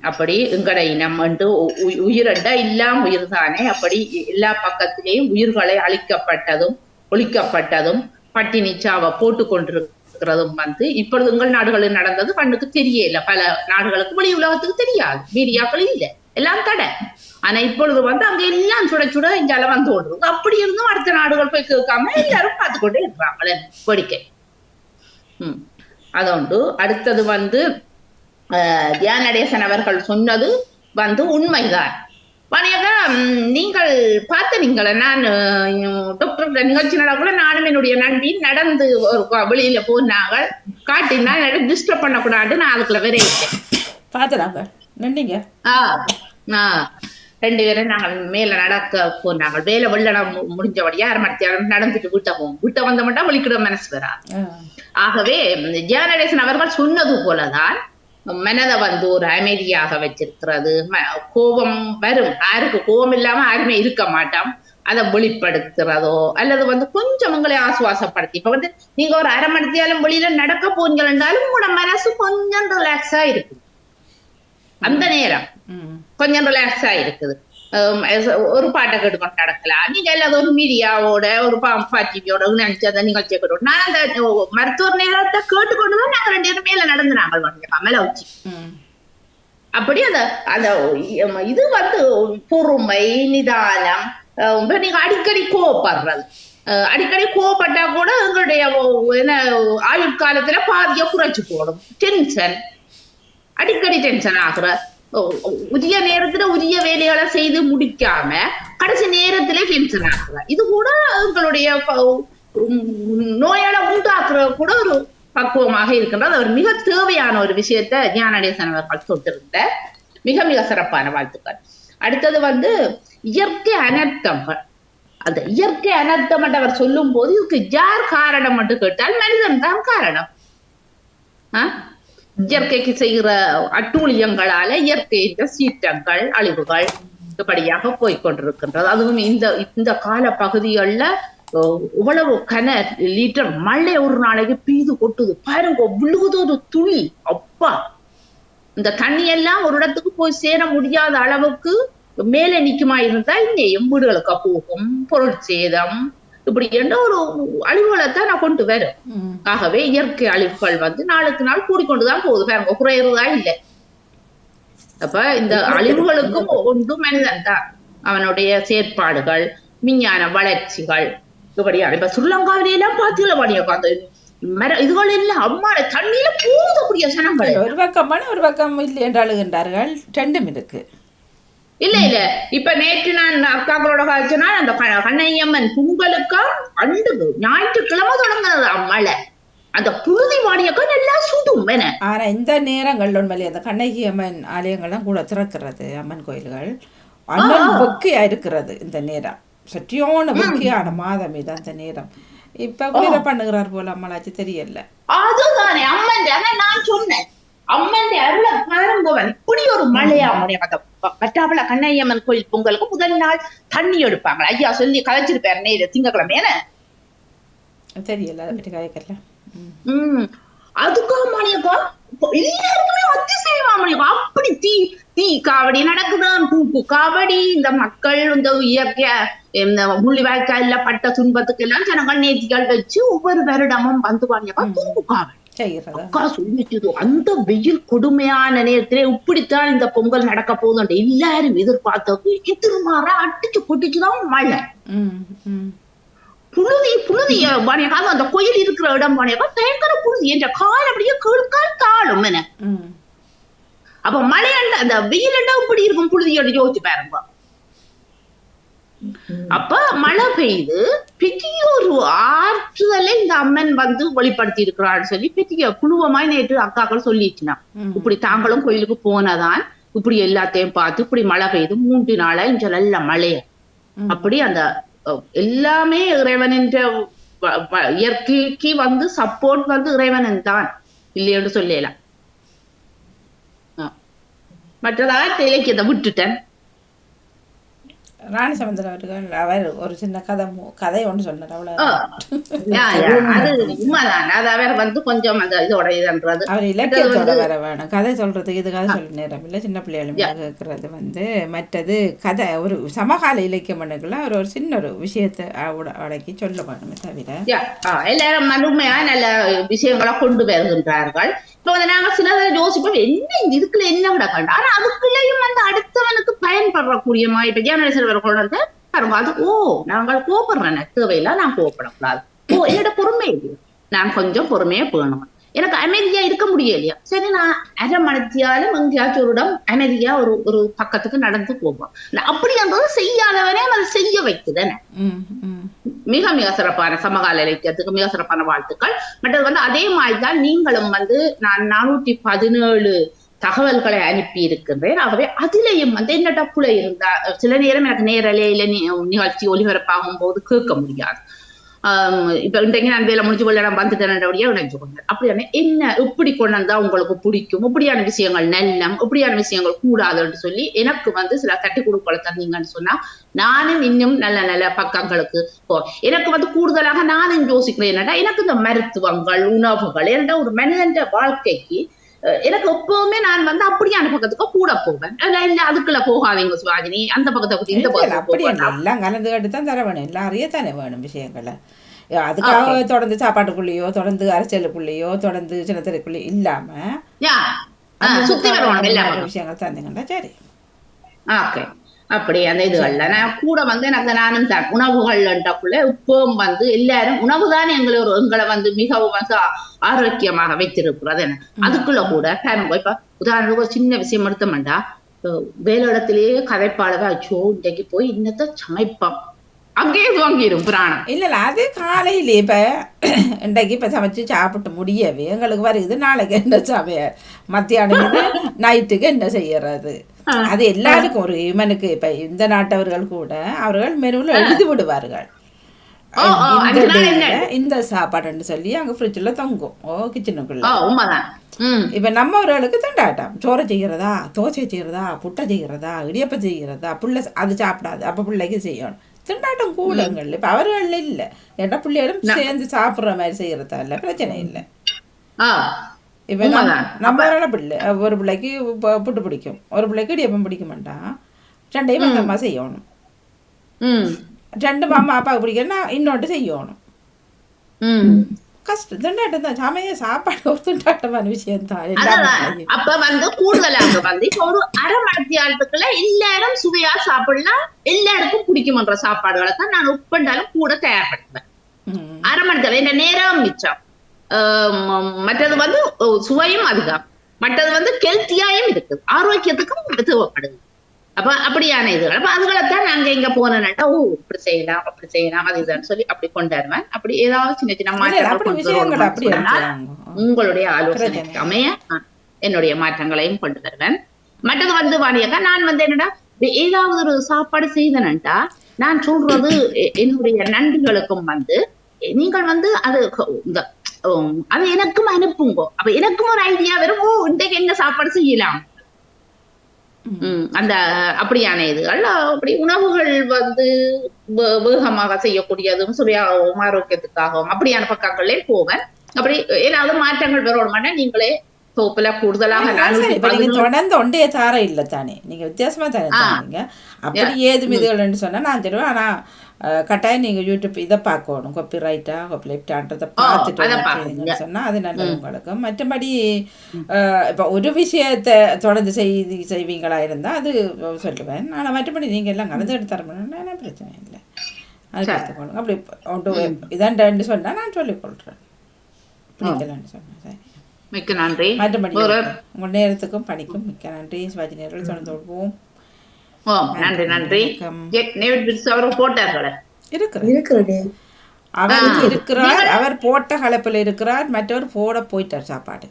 S3: அப்படி எங்கட இனம் வந்து உயிரண்டா இல்லாம உயிர் தானே. அப்படி எல்லா பக்கத்திலேயும் உயிர்களை அழிக்கப்பட்டதும் ஒழிக்கப்பட்டதும் பட்டினி சாவை போட்டு கொண்டிருக்கிறதும் வந்து இப்பொழுது எங்கள் நாடுகளில் நடந்தது கண்ணுக்கு தெரியல. பல நாடுகளுக்கு வெளி உலகத்துக்கு தெரியாது, மீடியாக்கள் இல்லை. எல்லாம் தடை. ஆனா இப்பொழுது வந்து அங்க எல்லாம் சுட சுட இங்கால வந்து ஓடுறது. அப்படி இருந்தும் அடுத்த நாடுகள் போய் கேட்காம எல்லாரும் பார்த்துக்கொண்டே இருக்கிறாங்களே வேடிக்கை. அதோண்டு அடுத்தது வந்து தியான நடேசன் அவர்கள் சொன்னது வந்து உண்மைதான். வணிக நீங்கள் பார்த்தீங்களா, நான் டாக்டர் நிகழ்ச்சி நடக்கல, நானும் என்னுடைய நண்பி நடந்து ஒரு வெளியில போனாங்க, காட்டினா டிஸ்டர்ப் பண்ணக்கூடாது, நான் அதுக்குள்ள விரைவிட்டேன்.
S1: பார்த்துறாங்க நின்னீங்க.
S3: 2 பேரும் நாங்கள் மேல நடக்க போனாங்க. வேலை வெள்ள முடிஞ்சபடியா 1/2 மணி நேரம் நடந்துட்டு வீட்டை போவோம். வீட்டை வந்த மட்டும் வலிக்கிற மனசு வரா. ஆகவே ஜெயநடேசன் அவர்கள் சொன்னது போலதான் மனதை வந்து ஒரு அமைதியாக வச்சிருக்கிறது. கோபம் வரும், யாருக்கு கோபம் இல்லாம யாருமே இருக்க மாட்டோம். அதை வெளிப்படுத்துறதோ அல்லது வந்து கொஞ்சம் உங்களை ஆசுவாசப்படுத்தி, இப்ப வந்து நீங்க ஒரு 1/2 மணி நேரம் வெளியில நடக்க போறீங்க என்றாலும் உங்களோட மனசு கொஞ்சம் ரிலாக்ஸா இருக்குது. அந்த நேரம் கொஞ்சம் ரிலாக்ஸா இருக்குது. ஒரு பாட்டை கேட்டுக்கொண்டு நடக்கலாம். நீங்க எல்லாரும் ஒரு மீடியாவோட ஒரு டிவியோட நினைச்சு அந்த நிகழ்ச்சியை கேட்டு, நான் அந்த மருத்துவர் நேரத்தை கேட்டுக்கொண்டுதான் நாங்க 2 பேரும் மேல நடந்து நாங்கள் மேல வச்சு. அப்படி அந்த அந்த இது வந்து பொறுமை, நிதானம். நீங்க அடிக்கடி கோவப்படுறது, அடிக்கடி கோவப்பட்டா கூட எங்களுடைய ஆயுட்காலத்துல பாதிய குறைச்சு போடும். டென்ஷன், அடிக்கடி டென்ஷன் ஆகுற, உரிய நேரத்துல உரிய வேலைகளை செய்து முடிக்காம கடைசி நேரத்திலே டென்ஷன் ஆகுற, இது கூட எங்களுடைய நோயால உண்டாக்குற கூட ஒரு பக்குவமாக இருக்கின்றது. அவர் மிக தேவையான ஒரு விஷயத்த ஞானடேசன் அவர்கள் சொல்லிருந்த மிக மிக சிறப்பான வாழ்த்துக்கள். அடுத்தது வந்து இயற்கை அனர்த்தங்கள். அந்த இயற்கை அனர்த்தம் என்று அவர் சொல்லும் போது இதுக்கு யார் காரணம் என்று கேட்டால் மனிதன் தான் காரணம். இயற்கைக்கு செய்கிற அட்டூழியங்களால இயற்கையின் சீற்றங்கள், அழிவுகள் இப்படியாக போய்கொண்டிருக்கின்றது. அதுவும் இந்த கால பகுதிகளில் இவ்வளவு கன லிட்டர் மழை ஒரு நாளைக்கு பீது கொட்டுது பாருங்க, விழுகுது ஒரு துளி. அப்பா, இந்த தண்ணி எல்லாம் ஒரு இடத்துக்கு போய் சேர முடியாத அளவுக்கு மேலே நிக்குமா இருந்தா இங்கேயும் வீடுகளுக்கு போகும், பொருள் சேதம், இப்படி என்ற ஒரு அழிவுகளைத்தான் நான் கொண்டு வரும். ஆகவே இயற்கை அழிவுகள் வந்து நாளுக்கு நாள் கூடிக்கொண்டுதான் போகுது, பாருங்க, குறையறதா இல்லை. அப்ப இந்த அழிவுகளுக்கும் ஒன்று மனிதன் தான், அவனுடைய செயற்பாடுகள், விஞ்ஞான வளர்ச்சிகள். இப்படியா இப்ப ஸ்ரீலங்காவில எல்லாம் பாத்தீங்களா, இதுகள் எல்லாம் அம்மாட தண்ணியில போதக்கூடிய சனங்கள்.
S1: ஒரு பக்கமான ஒரு பக்கம் இல்லை என்று அழுகின்றார்கள், ரெண்டும் இருக்கு.
S3: இல்ல இல்ல, இப்ப நேற்று நான் அக்காக்களோட காய்ச்சினா அந்த கண்ணையம்மன் பொங்கலுக்கா அண்டு ஞாயிற்றுக்கிழமை தொடங்குறது மழை, அந்த புழுதி வாடியக்கா நல்லா சுடும்.
S1: ஆனா இந்த நேரங்கள் உண்மையிலே அந்த கண்ணகி அம்மன் ஆலயங்கள்லாம் கூட திறக்கிறது, அம்மன் கோயில்கள் அண்ணன் வெக்கையா இருக்கிறது. இந்த நேரம் சற்றியான வெக்கையான மாதம் இது அந்த நேரம். இப்ப குளிர பண்ணுகிறார் போல அம்மளாச்சு தெரியல.
S3: அதுதானே அம்மன், நான் சொன்னேன் அம்மன் அருள பாருங்கவன் இப்படி ஒரு மழையா பட்டாபல கண்ணையம்மன் கோயில் பொங்கலுக்கு முதல் நாள் தண்ணி எடுப்பாங்க. ஐயா சொல்லி கதைச்சிருப்பாரு நேரு திங்கக்கிழமை.
S1: தெரியல, அதை பற்றி கதைக்கல.
S3: அதுக்காக மாணியக்கா எல்லாருக்குமே அதிசயமா மாணியக்கா, அப்படி தீ காவடி நடக்குதான், தூக்கு காவடி. இந்த மக்கள் இந்த இயற்கை இந்த முள்ளிவாய்க்கால பட்ட துன்பத்துக்கு எல்லாம் ஜனங்கள் நேர்த்திகள் வச்சு ஒவ்வொரு வருடமும் வந்து பாடியக்கா தூக்கு காவடி சொல்லிச்சது. அந்த வெயில் கொடுமையான நேரத்திலே இப்படித்தான் இந்த பொங்கல் நடக்க போகுது எல்லாரும் எதிர்பார்த்தது எதிர்மாற அடிச்சு பொட்டிச்சுதான் மழை. புழுதி பாணியக்காக அந்த கோயில் இருக்கிற இடம் பாணியக்கா பயங்கர புழுதி என்ற கால் அப்படியே கீழ்கால் தாழும். என்ன அப்ப மழையாண்ட அந்த வெயிலண்டா இப்படி இருக்கும் புழுதியோட யோசிச்சு பாருங்க. அப்ப மழை பெய்து பெரிய ஒரு ஆற்றுதலை இந்த அம்மன் வந்து வெளிப்படுத்தி இருக்கிறான்னு சொல்லி பெரிய குழுவமாய் நேற்று அக்காக்கள் சொல்லிச்சுனா, இப்படி தாங்களும் கோயிலுக்கு போனதான் இப்படி எல்லாத்தையும் பார்த்து இப்படி மழை பெய்து 3 நாளா இங்க நல்ல மழைய. அப்படி அந்த எல்லாமே இறைவனின் இயற்கைக்கு வந்து சப்போர்ட் வந்து இறைவன் தான் இல்லையோன்னு சொல்லலாம். மற்றதாக இலக்கியத்தை விட்டுட்டேன்.
S1: ராணி சமுத்திரம் அவர்கள் அவர் ஒரு சின்ன கதை ஒன்று சொன்னார், அவ்வளவு.
S3: அது உண்மைதான், அது அவர் வந்து கொஞ்சம் அந்த இதோட இதுன்றது
S1: அவர் இலக்கியத்தோட வர வேணும். கதை சொல்றதுக்கு இது கதை சொல்ல நேரம் இல்லை, சின்ன பிள்ளைகளும் கேட்கறது வந்து. மற்றது கதை ஒரு சமகால இலக்கியம் பண்ணுக்குள்ள அவர் ஒரு சின்ன ஒரு விஷயத்தை அடக்கி சொல்ல வேணுமே தவிர
S3: எல்லாரும் மறுமையா நல்ல விஷயங்களை கொண்டு வருகின்றார்கள். இப்ப வந்து நாங்க சில யோசிப்போம் என்ன இதுக்குள்ள என்ன கிடக்கண்டா, ஆனா அதுக்குள்ளேயும் வந்து அடுத்தவனுக்கு பயன்படக்கூடிய மாதிரி இப்ப ஜேர்னல் செல்வர் கொண்டு வந்து பாருங்க அது நாங்கள் கோபப்படுறேன் தேவையில்லை, நான் கோபப்படக்கூடாது. என்னோட பொறுமை இல்லையா, நான் கொஞ்சம் பொறுமையா போகணும், எனக்கு அமைதியா இருக்க முடியலையா, சரி நான் அரை மணித்தியாலும் எங்கேயாச்சும் ஒரு இடம் அமைதியா ஒரு பக்கத்துக்கு நடந்து போவோம். அப்படின்றது செய்யாதவனே அதை செய்ய வைக்குதானே. மிக மிக சிறப்பான சமகால இலக்கியத்துக்கு மிக சிறப்பான வாழ்த்துக்கள். மற்றது வந்து அதே மாதிரிதான் நீங்களும் வந்து நான் 417 தகவல்களை அனுப்பி இருக்கின்றேன். ஆகவே அதிலேயும் வந்து என்ன டப்புல இருந்தா சில நேரம் எனக்கு நேரலையில நிகழ்ச்சி ஒளிபரப்பாகும் போது கேட்க முடியாது. இப்ப இன்றைக்கு நான் வேலை முடிஞ்சு விளையாட வந்துட்டேன்டியே நினைச்சு கொண்டேன். அப்படியான என்ன எப்படி கொண்டு வந்தா உங்களுக்கு பிடிக்கும், இப்படியான விஷயங்கள் நல்லம், இப்படியான விஷயங்கள் கூடாதுன்னு சொல்லி எனக்கு வந்து சில கட்டி கொடுக்கல தந்தீங்கன்னு சொன்னா நானும் இன்னும் நல்ல நல்ல பக்கங்களுக்கு எனக்கு வந்து கூடுதலாக நானும் யோசிக்கிறேன். என்னடா எனக்கு இந்த மருத்துவங்கள் உணவுகள் ஏன்னா ஒரு மனிதன் வாழ்க்கைக்கு எனக்கு எப்பவுமே நான் வந்து அப்படியான பக்கத்துக்கு கூட போவேன். இல்ல அதுக்குள்ள போகாதீங்க சிவாஜினி, அந்த பக்கத்தை பத்தி இந்த
S1: அப்படி எல்லாம் கலந்து கட்டுத்தான் தர வேணும், எல்லாம் அறியத்தானே வேணும் விஷயங்களை. அதுக்காக தொடர்ந்து சாப்பாட்டுக்குள்ளேயோ தொடர்ந்து அரசியலுக்குள்ளேயோ தொடர்ந்து சின்னத்திரைக்குள்ளேயோ இல்லாம விஷயங்கள் தந்தீங்கன்னா சரி.
S3: ஓகே, அப்படி அந்த இதுகள்ல நான் கூட வந்து எனக்கு நானும் உணவுகள்ன்றக்குள்ள இப்பவும் வந்து எல்லாரும் உணவுதான் எங்களை வந்து மிகவும் வந்து ஆரோக்கியமாக வைத்திருக்கிறது. அதுக்குள்ள கூட இப்ப உதாரணத்துக்கு ஒரு சின்ன விஷயம் எடுத்தோம்டா, வேலையிடத்திலேயே கதைப்பாளவா அச்சோ இன்றைக்கு போய் இன்னத்தை சமைப்போம் அங்கேயே வாங்கிடும் புராணம்.
S1: இல்ல அது காலையிலே இப்ப இன்றைக்கு இப்ப சமைச்சு சாப்பிட்டு முடியவே எங்களுக்கு வருது நாளைக்கு என்ன சமையல், மத்தியானம் நைட்டுக்கு என்ன செய்யறது, அது எல்லாருக்கும் ஒரு இவனுக்கு இப்ப இந்த நாட்டவர்கள் கூட அவர்கள் மெனுவில் எழுதி விடுவார்கள் இந்த சாப்பாடுன்னு சொல்லி அங்க ஃப்ரிட்ஜ்ல தொங்கும் கிச்சனுக்குள்ள. இப்ப நம்மவர்களுக்கு திண்டாட்டம், சோறை செய்யறதா, தோசை செய்யறதா, புட்டை செய்யறதா, இடியப்பம் செய்யறதா, புள்ள அது சாப்பிடாது அப்ப பிள்ளைக்கு செய்யணும் திண்டாட்டம் கூடங்கள். இப்ப அவர்கள் இல்ல ஏன்னா பிள்ளைகளும் சேர்ந்து சாப்பிடுற மாதிரி செய்யறதா இல்ல பிரச்சனை இல்லை. இப்ப நம்ம பிள்ளை ஒரு பிள்ளைக்கு புட்டு பிடிக்கும், ஒரு பிள்ளைக்கு இடியப்பம் பிடிக்க மாட்டான், ரெண்டையும் அந்த அம்மா செய்யணும். ரெண்டு அம்மா அப்பாவுக்கு பிடிக்கணும்னா இன்னொன்று செய்யணும். கஷ்டம் திண்டாட்டம் தான், சமைய சாப்பாடு ஒரு திண்டாட்டமான விஷயம் தான்.
S3: அப்ப வந்து கூடுதலாக வந்து இப்ப ஒரு அரை மணித்தியாலத்துக்குள்ள எல்லாரும் சுவையா சாப்பிடலாம், எல்லாருக்கும் பிடிக்கும்ன்ற சாப்பாடுகளை தான் நான் உட்பண்டாலும் கூட தயார்படுத்துவேன். அரை மணித்தியாலம் இந்த நேரம் மிச்சம். மற்றது வந்து சுவையும் அதிகம், மற்றது வந்து ஹெல்த்தியாயும் இருக்குது, ஆரோக்கியத்துக்கும் தேவைப்படுது. அப்ப அப்படியான இதுகள் அப்ப அதுகளைத்தான் நாங்க இங்க போனோம்னா இப்படி செய்யலாம் அப்படி செய்யலாம் அது இதுன்னு சொல்லி அப்படி கொண்டாடுவேன். அப்படி ஏதாவது சின்ன சின்ன மாற்றங்கள் உங்களுடைய ஆலோசனை அமைய என்னுடைய மாற்றங்களையும் கொண்டு வருவேன். மற்றது வந்து வாணியக்கா நான் வந்து என்னடா ஏதாவது ஒரு சாப்பாடு செய்தேன்டா நான் சொல்றது என்னுடைய நன்றிகளுக்கும் வந்து நீங்கள் வந்து அது இந்த அது எனக்கும் அனுப்புங்க, அப்ப எனக்கும் ஒரு ஐடியா வரும், இன்றைக்கு என்ன சாப்பாடு செய்யலாம் அந்த அப்படியான இதுகள். அப்படி உணவுகள் வந்து வேகமாக செய்யக்கூடியதும் சுவையாகவும் ஆரோக்கியத்துக்காகவும் அப்படியான பக்கங்களே போவேன். அப்படி ஏதாவது மாற்றங்கள் வரணும்னா நீங்களே தோப்புல கூடுதலாக
S1: தொடர்ந்து ஒன்றைய தார இல்லை தானே, நீங்க வித்தியாசமா தானே தாங்க. அப்படி ஏதும் இதுகள்னு சொன்னா நான் தெரியும். ஆனா கட்டாயம் நீங்க யூடியூப் இதை பார்க்கணும், காப்பி ரைட்டா காப்பி லெஃப்டான்றதை பார்த்துட்டு சொன்னா அது நல்லது உங்களுக்கு. மற்றபடி இப்போ ஒரு விஷயத்தை தொடர்ந்து செய்வீங்களா இருந்தா அது சொல்லுவேன். ஆனா மற்றபடி நீங்க எல்லாம் கலந்து எடுத்து தரணும்னா பிரச்சனை இல்லை, அது பார்த்துக்கணும். அப்படி ஒன்று இதான்னு சொன்னா நான் சொல்லிக்கொள்றேன், பிடிக்கலன்னு சொன்னேன். சரி,
S3: மிக்க நன்றி.
S1: மற்றபடி உங்க நேரத்துக்கும் பணிக்கும் மிக்க நன்றி. சிவாஜி நேரில் தொடர்ந்து விடுவோம்.
S3: நன்றி நன்றி. போட்டார்கள்
S1: அவர் இருக்கிறார், அவர் போட்ட கலப்பில் இருக்கிறார், மற்றவர் போட போயிட்டார் சாப்பாடு.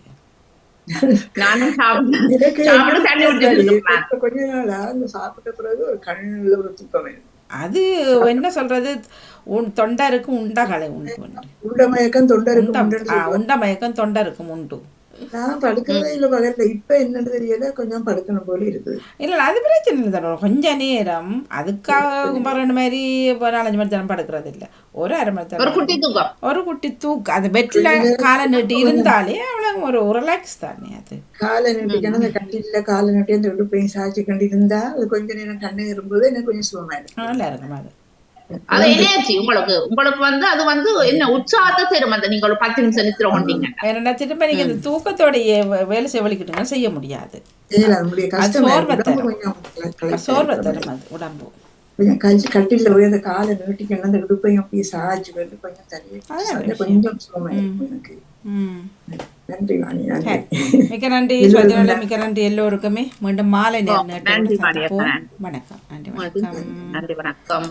S4: கொஞ்ச நாளா சாப்பிட்ட பிறகு ஒரு கண்ணுல ஒரு தூக்கம் வேணும்.
S1: அது என்ன சொல்றது, தொண்டருக்கும் உண்டகளை உண்டு,
S4: உண்டமயக்கம்
S1: தொண்டருக்கும் உண்டு.
S4: நான் படுக்கிறதே இல்லை பகல்ல. இப்ப என்னன்னு தெரியல, கொஞ்சம் படுக்கணும் போல இருக்குது.
S1: இல்ல அது பிரச்சனை இல்லை தானே, கொஞ்ச நேரம் அதுக்காக பரவான மாதிரி 4-5 மணி நேரம் படுக்கிறது இல்லை, ஒரு அரை மணி நேரம் ஒரு குட்டி தூக்கம். அது பெட்ல காலை நீட்டி இருந்தாலே அவ்வளவு ஒரு ரிலாக்ஸ் தானே. அது
S4: காலை நீட்டிக்கணும், அந்த கட்டில காலை நீட்டி அந்த விட்டு போய் சாய்ச்சி கண்டு இருந்தா அது கொஞ்ச நேரம் கண்ணு இருக்கும்போது எனக்கு கொஞ்சம் சுகமா இருக்கும்,
S1: நல்லா இருக்கும். அது
S3: அது எனர்ஜி உங்களுக்கு வந்து அது வந்து என்ன உற்சாகத்தை தரும். அந்த நீங்க ஒரு 10 நிமிஷம் நித்திர கொண்டீங்க
S1: ஏன்னா திரும்ப நீங்க இந்த தூக்கத்தோடைய வேலை செவலிக்கிட்டுங்க செய்ய முடியாது. சோர்வை தரும் அது உடம்பு.
S4: கொஞ்சம் கட்டில போய் அந்த காலை நீட்டிக்கணும், அந்த இடுப்பையும் அப்படியே சாய்ச்சி வந்து கொஞ்சம் தண்ணி கொஞ்சம் சுகமாயிருக்கும் எனக்கு. நன்றி வாணி.
S1: மிக்க நன்றி சுவஜனால, மிக்க நன்றி எல்லோருக்குமே. மீண்டும் மாலை நேரம். வணக்கம். நன்றி வணக்கம்.
S3: நன்றி வணக்கம்.
S1: நன்றி வணக்கம்.